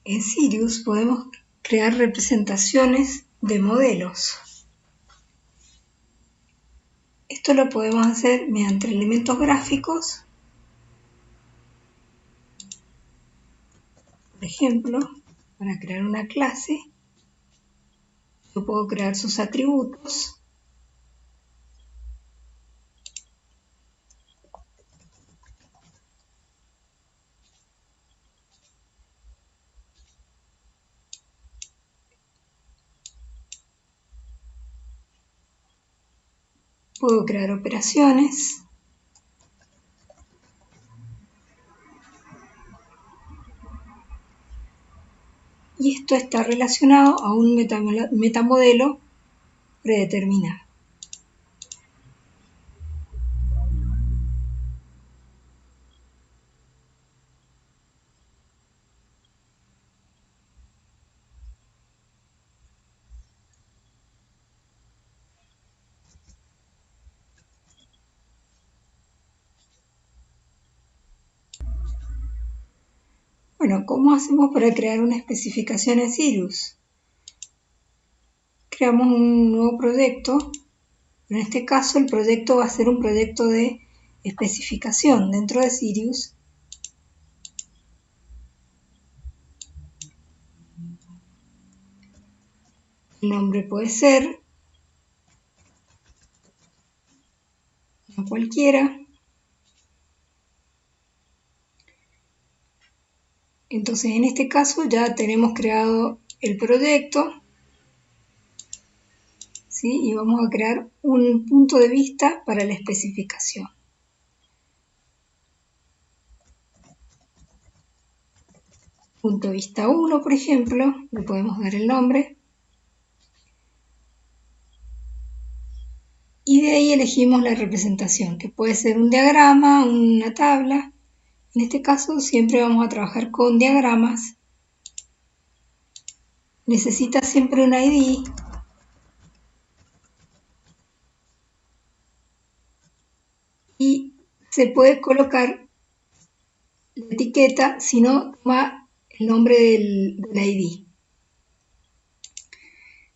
En Sirius podemos crear representaciones de modelos. Esto lo podemos hacer mediante elementos gráficos. Por ejemplo, para crear una clase, yo puedo crear sus atributos. Puedo crear operaciones. Y esto está relacionado a un metamodelo predeterminado. Bueno, ¿cómo hacemos para crear una especificación en Sirius? Creamos un nuevo proyecto. En este caso el proyecto va a ser un proyecto de especificación dentro de Sirius. El nombre puede ser cualquiera. Entonces en este caso ya tenemos creado el proyecto, ¿sí? Y vamos a crear un punto de vista para la especificación. Punto de vista 1, por ejemplo, le podemos dar el nombre. Y de ahí elegimos la representación, que puede ser un diagrama, una tabla. En este caso siempre vamos a trabajar con diagramas. Necesita siempre un ID. Y se puede colocar la etiqueta si no toma el nombre del ID.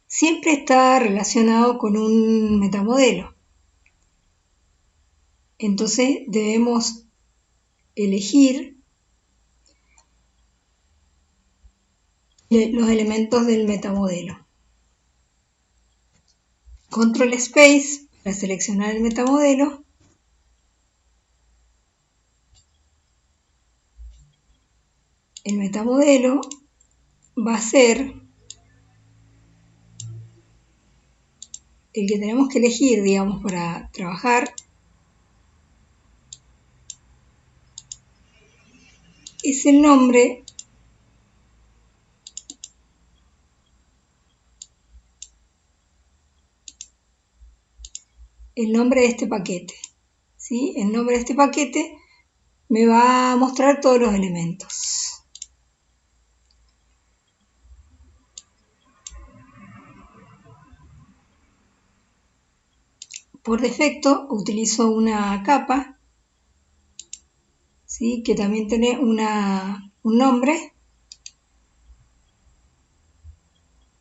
Siempre está relacionado con un metamodelo. Entonces debemos elegir los elementos del metamodelo. Control Space para seleccionar el metamodelo. El metamodelo va a ser el que tenemos que elegir, digamos, para trabajar. Es el nombre de este paquete, ¿sí? El nombre de este paquete me va a mostrar todos los elementos. Por defecto utilizo una capa, ¿sí? Que también tiene un nombre.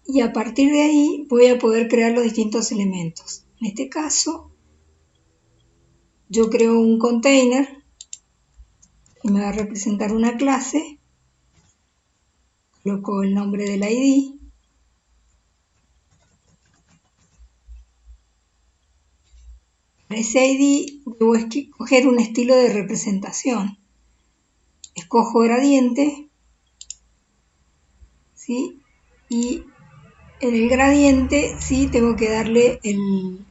Y a partir de ahí voy a poder crear los distintos elementos. En este caso, yo creo un container que me va a representar una clase. Coloco el nombre del ID. Para ese ID debo escoger un estilo de representación. Escojo gradiente, ¿sí? Y en el gradiente, sí, tengo que darle el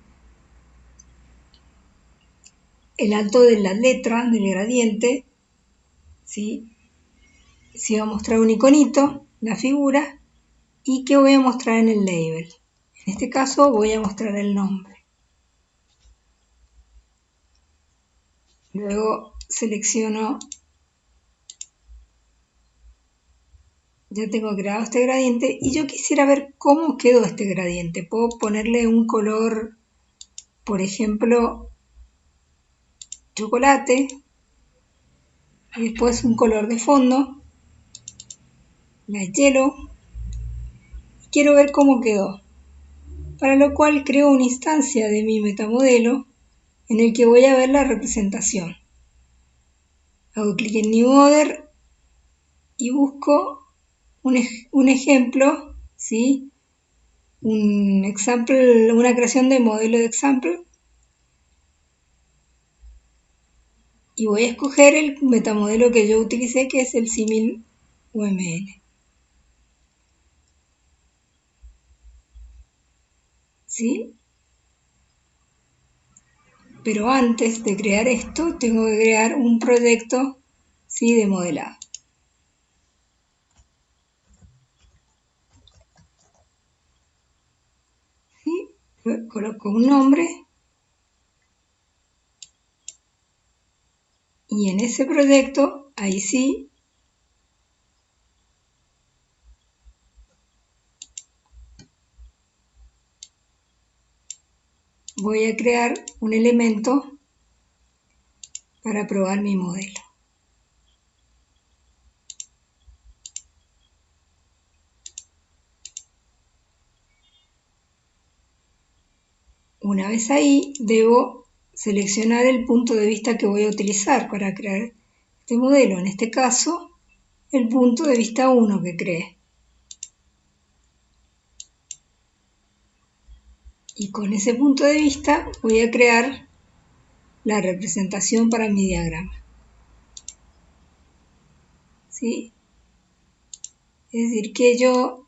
alto de la letra del gradiente, ¿sí? Si va a mostrar un iconito, la figura, y que voy a mostrar en el label. En este caso voy a mostrar el nombre. Luego selecciono, ya tengo creado este gradiente y yo quisiera ver cómo quedó este gradiente. Puedo ponerle un color, por ejemplo, chocolate, y después un color de fondo, light yellow, y quiero ver cómo quedó. Para lo cual creo una instancia de mi metamodelo en el que voy a ver la representación. Hago clic en New Order y busco un ejemplo, ¿sí? Un example, una creación de modelo de example, y voy a escoger el metamodelo que yo utilicé, que es el símil UML. ¿Sí? Pero antes de crear esto, tengo que crear un proyecto, ¿sí?, de modelado. ¿Sí? Coloco un nombre y en ese proyecto, ahí sí, voy a crear un elemento para probar mi modelo. Una vez ahí, debo seleccionar el punto de vista que voy a utilizar para crear este modelo. En este caso, el punto de vista 1 que creé. Y con ese punto de vista voy a crear la representación para mi diagrama. ¿Sí? Es decir, que yo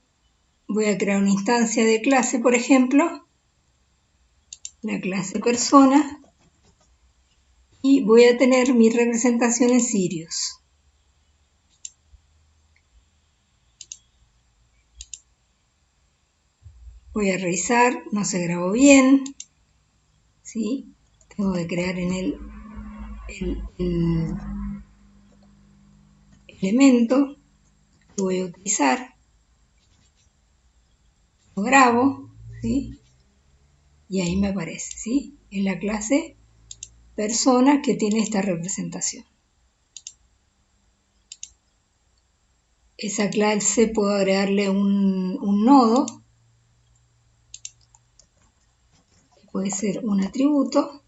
voy a crear una instancia de clase, por ejemplo, la clase persona, y voy a tener mi representación en Sirius. Voy a revisar, no se grabó bien, ¿sí? Tengo que crear en el elemento que voy a utilizar, lo grabo, ¿sí? Y ahí me aparece, ¿sí? Es la clase persona que tiene esta representación. Esa clase puedo agregarle un nodo, que puede ser un atributo,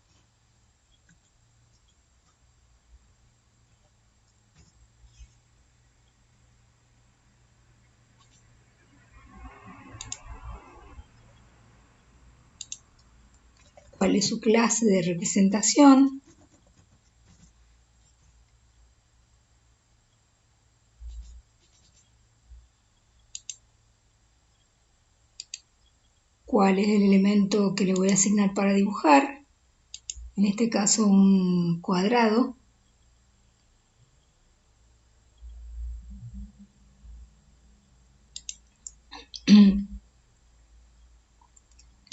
cuál es su clase de representación, cuál es el elemento que le voy a asignar para dibujar, en este caso un cuadrado,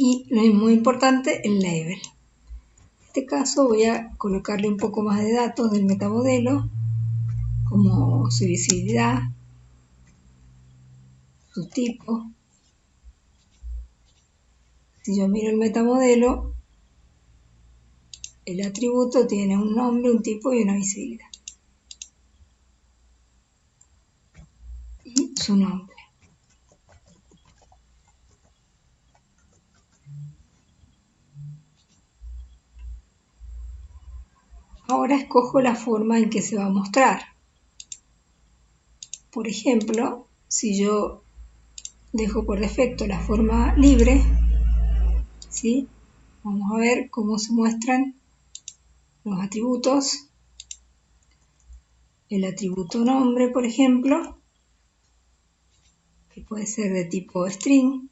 y lo muy importante, el label. En este caso voy a colocarle un poco más de datos del metamodelo, como su visibilidad, su tipo. Si yo miro el metamodelo, el atributo tiene un nombre, un tipo y una visibilidad. Y su nombre. Ahora escojo la forma en que se va a mostrar. Por ejemplo, si yo dejo por defecto la forma libre, ¿sí? Vamos a ver cómo se muestran los atributos. El atributo nombre, por ejemplo, que puede ser de tipo string.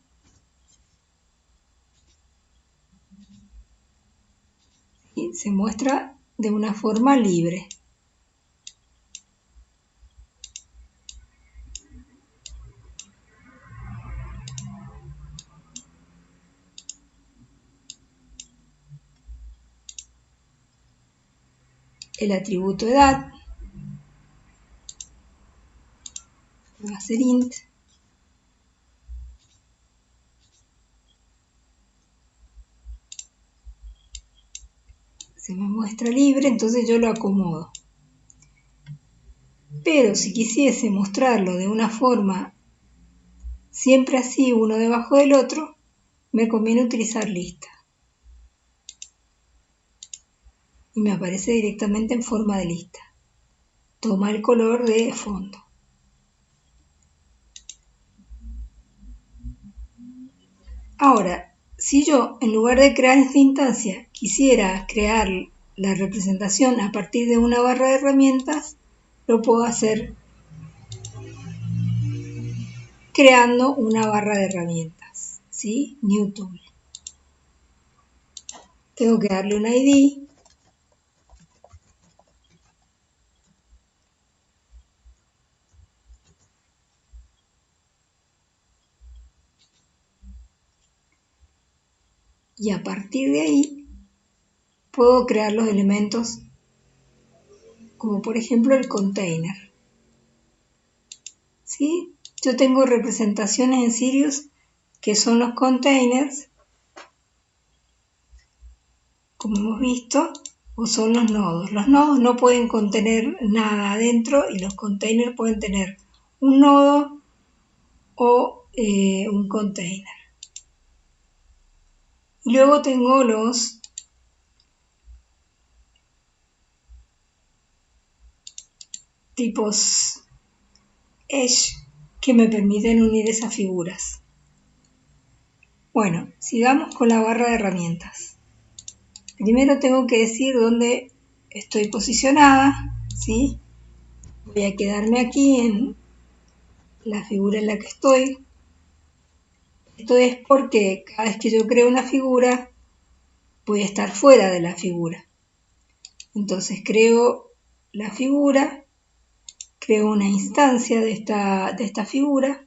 Y se muestra de una forma libre. El atributo edad va a ser int. Se me muestra libre, entonces yo lo acomodo. Pero si quisiese mostrarlo de una forma siempre así, uno debajo del otro, me conviene utilizar lista. Y me aparece directamente en forma de lista. Toma el color de fondo. Ahora, si yo en lugar de crear esta instancia quisiera crear la representación a partir de una barra de herramientas, lo puedo hacer creando una barra de herramientas, ¿sí? New Tool. Tengo que darle un ID. Y a partir de ahí puedo crear los elementos como por ejemplo el container. ¿Sí? Yo tengo representaciones en Sirius que son los containers, como hemos visto, o son los nodos. Los nodos no pueden contener nada adentro y los containers pueden tener un nodo o un container. Y luego tengo los tipos Edge que me permiten unir esas figuras. Bueno, sigamos con la barra de herramientas. Primero tengo que decir dónde estoy posicionada, ¿sí? Voy a quedarme aquí en la figura en la que estoy. Esto es porque cada vez que yo creo una figura, voy a estar fuera de la figura. Entonces creo la figura, creo una instancia de esta figura,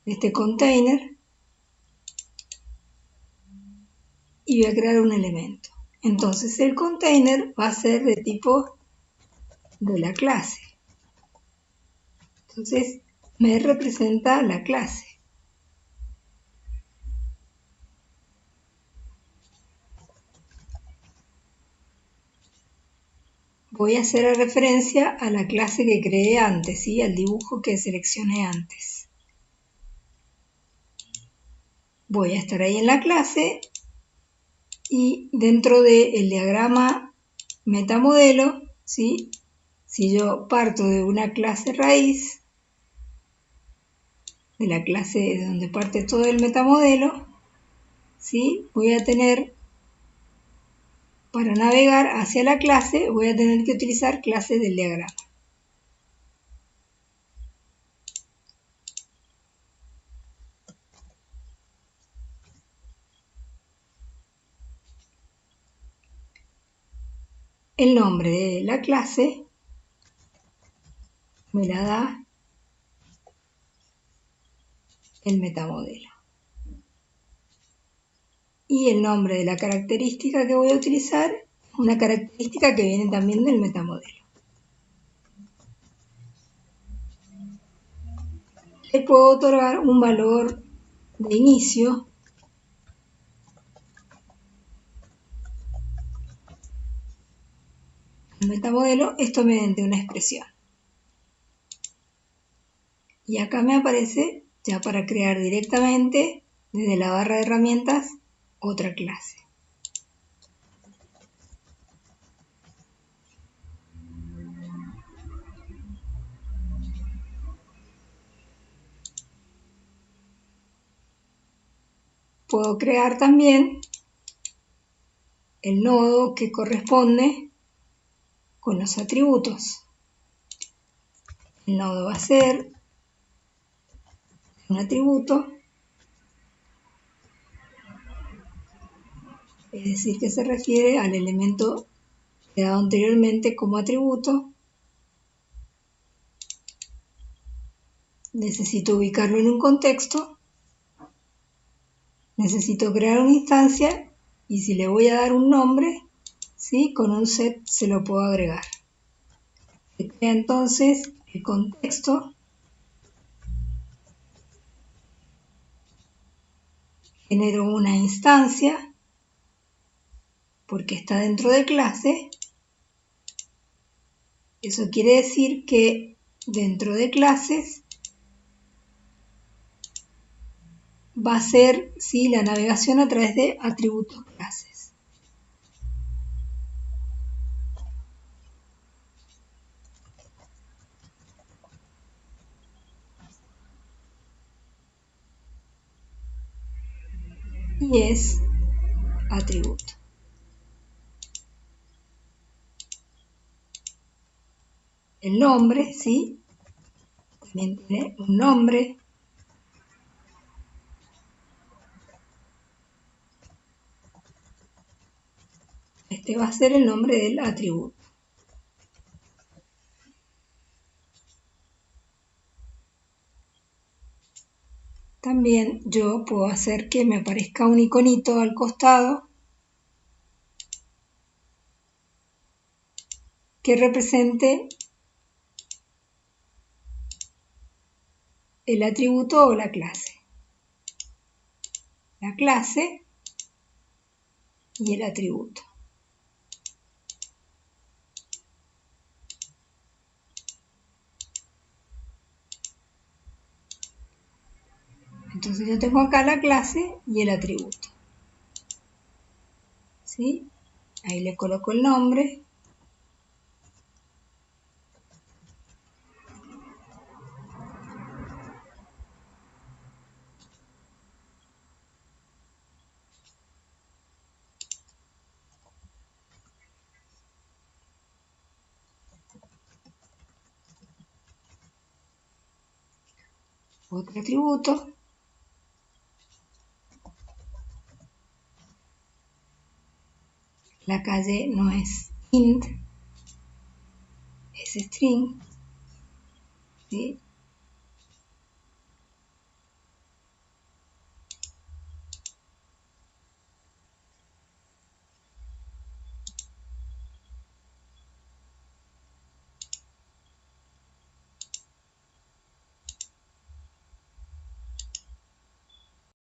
de este container, y voy a crear un elemento. Entonces el container va a ser de tipo de la clase. Entonces me representa la clase. Voy a hacer referencia a la clase que creé antes, ¿sí? Al dibujo que seleccioné antes. Voy a estar ahí en la clase y dentro del diagrama metamodelo, ¿sí? Si yo parto de una clase raíz, de la clase de donde parte todo el metamodelo, ¿sí? Voy a tener, para navegar hacia la clase, voy a tener que utilizar clases del diagrama. El nombre de la clase me la da el metamodelo. Y el nombre de la característica que voy a utilizar es una característica que viene también del metamodelo. Le puedo otorgar un valor de inicio al metamodelo, esto mediante una expresión. Y acá me aparece, ya para crear directamente, desde la barra de herramientas, otra clase. Puedo crear también el nodo que corresponde con los atributos. El nodo va a ser un atributo, es decir, que se refiere al elemento creado anteriormente como atributo. Necesito ubicarlo en un contexto, necesito crear una instancia y si le voy a dar un nombre, ¿sí? Con un set se lo puedo agregar. Se crea entonces el contexto, genero una instancia porque está dentro de clase Eso quiere decir que dentro de clases va a ser, ¿sí?, la navegación a través de atributos clases. Y es atributo. El nombre, ¿sí?, también tiene un nombre. Este va a ser el nombre del atributo. También yo puedo hacer que me aparezca un iconito al costado que represente el atributo o la clase. La clase y el atributo. Entonces yo tengo acá la clase y el atributo. ¿Sí? Ahí le coloco el nombre. Otro atributo. La calle no es int, es string. ¿Sí?